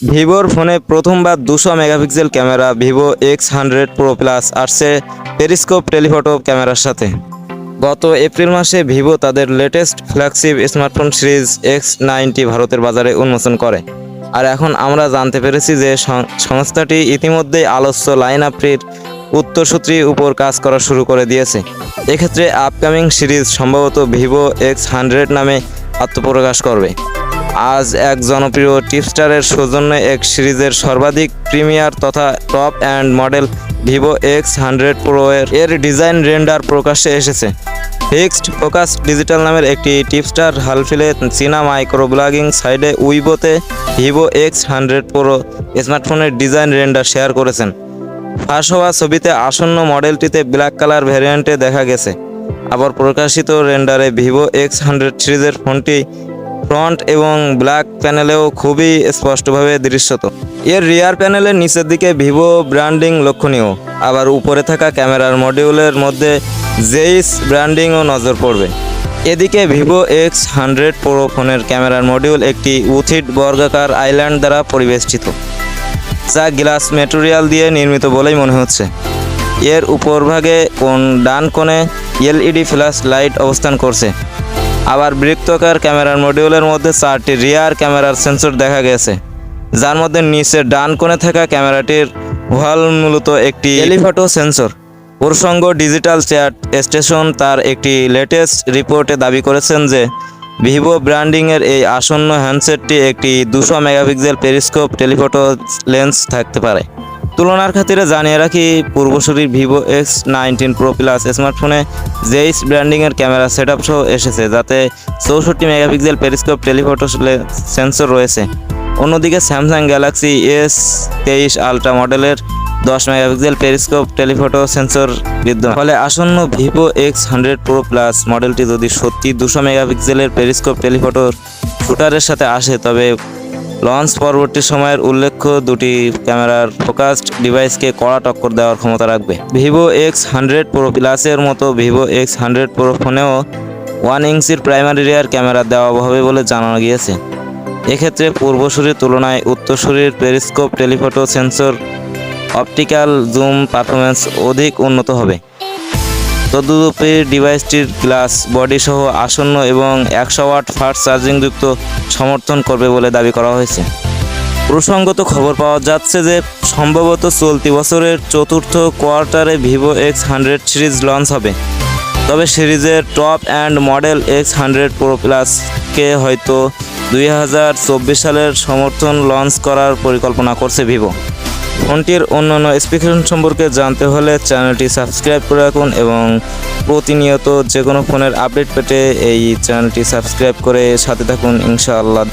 ভিভোর ফোনে প্রথমবার 200 megapixel camera Vivo X100 Pro plus আসছে পেরিস্কোপ টেলিফটো ক্যামেরার সাথে। গত এপ্রিল মাসে ভিভো তাদের latest flagship smartphone series X90 ভারতের বাজারে উন্মোচন করে। আর এখন আমরা জানতে পেরেছি যে সংস্থাটি ইতিমধ্যেই আলোচ্য লাইন আপটির উত্তরসূত্রী উপর কাজ করা শুরু করে দিয়েছে। এক্ষেত্রে আপকামিং সিরিজ সম্ভবত ভিভো X100 নামে আত্মপ্রকাশ করবে। আজ এক জনপ্রিয় টিপস্টারের সৌজন্যে এক সিরিজের সর্বাধিক প্রিমিয়ার তথা top and model Vivo X100 Pro এর ডিজাইন রেন্ডার প্রকাশ্যে এসেছে। ফিক্সড ফোকাস ডিজিটাল নামের একটি টিপস্টার হালফিলে চীনা মাইক্রো ব্লগিং সাইটে উইবোতে ভিভো X100 Pro স্মার্টফোনের ডিজাইন রেন্ডার শেয়ার করেছেন। ফাঁস হওয়া ছবিতে আসন্ন মডেলটিতে ব্ল্যাক কালার ভ্যারিয়েন্টে দেখা গেছে। আবার প্রকাশিত রেন্ডারে ভিভো X100 সিরিজের ফোনটি ফ্রন্ট এবং ব্ল্যাক প্যানেলেও খুবই স্পষ্টভাবে দৃশ্যত। এর রিয়ার প্যানেলের নিচের দিকে ভিভো ব্র্যান্ডিং লক্ষণীয়। আবার উপরে থাকা ক্যামেরার মডিউলের মধ্যে জেইস ব্র্যান্ডিংও নজর পড়বে। এদিকে ভিভো X100 Pro ফোনের ক্যামেরার মডিউল একটি উথিট বর্গাকার আইল্যান্ড দ্বারা পরিবেষ্টিত, যা গ্লাস ম্যাটেরিয়াল দিয়ে নির্মিত বলেই মনে হচ্ছে। এর উপরভাগে ডান কোণে এলইডি ফ্ল্যাশ লাইট অবস্থান করছে। আবার বৃত্তাকার ক্যামেরার মডিউলের মধ্যে 4টি রিয়ার ক্যামেরার সেন্সর দেখা গেছে, যার মধ্যে নিচের ডান কোণে থাকা ক্যামেরাটির ওয়াল মূলত একটি টেলিফটো সেন্সর। প্রসঙ্গ ডিজিটাল চ্যাট স্টেশন তার একটি লেটেস্ট রিপোর্টে দাবি করেছেন যে ভিভো ব্র্যান্ডিংয়ের এই আসন্ন হ্যান্ডসেটটি একটি 200 মেগাপিক্সেল পেরিস্কোপ টেলিফটো লেন্স থাকতে পারে। তুলনার খাতিরে জানিয়ে রাখি, পূর্বসূরি ভিভো X19 Pro প্লাস স্মার্টফোনে জেইস ব্র্যান্ডিংয়ের ক্যামেরা সেটআপ সহ এসেছে, যাতে 64 মেগাপিক্সেল পেরিস্কোপ টেলিফটো সেন্সর রয়েছে। অন্যদিকে স্যামসাং গ্যালাক্সি S23 আলট্রা মডেলের 10 মেগাপিক্সেল পেরিস্কোপ টেলিফটো সেন্সর বিদ্যমান। ফলে আসন্ন ভিভো X100 Pro প্লাস মডেলটি যদি সত্যি 200 মেগাপিক্সেলের পেরিস্কোপ টেলিফটোর শুটারের সাথে আসে, তবে লঞ্চ পরবর্তী সময়ের উল্লেখ্য দুটি ক্যামেরার ফোকাসড ডিভাইসকে কড়া টক্কর দেওয়ার ক্ষমতা রাখবে। ভিভো X100 Pro প্লাসের মতো ভিভো X100 Pro ফোনেও 1 ইঞ্চির প্রাইমারি রিয়ার ক্যামেরা দেওয়া হবে বলে জানানো গিয়েছে। এক্ষেত্রে পূর্বসূরির তুলনায় উত্তরসূরির periscope telephoto sensor optical zoom performance অধিক উন্নত হবে। তদুপরি ডিভাইসটির গ্লাস বডি সহ আসন্ন এবং 100 ওয়াট ফাস্ট চার্জিংযুক্ত সমর্থন করবে বলে দাবি করা হয়েছে। প্রসঙ্গত খবর পাওয়া যাচ্ছে যে সম্ভবত চলতি বছরের চতুর্থ কোয়ার্টারে ভিভো X100 সিরিজ লঞ্চ হবে। তবে সিরিজের top and model X100 Pro প্লাসকে হয়তো 2024 সালের সমর্থন লঞ্চ করার পরিকল্পনা করছে ভিভো। ফোনটির অন্যান্য স্পেসিফিকেশন সম্পর্কে জানতে হলে চ্যানেলটি সাবস্ক্রাইব করে রাখুন এবং প্রতিনিয়ত যে কোনো ফোনের আপডেট পেতে এই চ্যানেলটি সাবস্ক্রাইব করে সাথে থাকুন ইনশাআল্লাহ।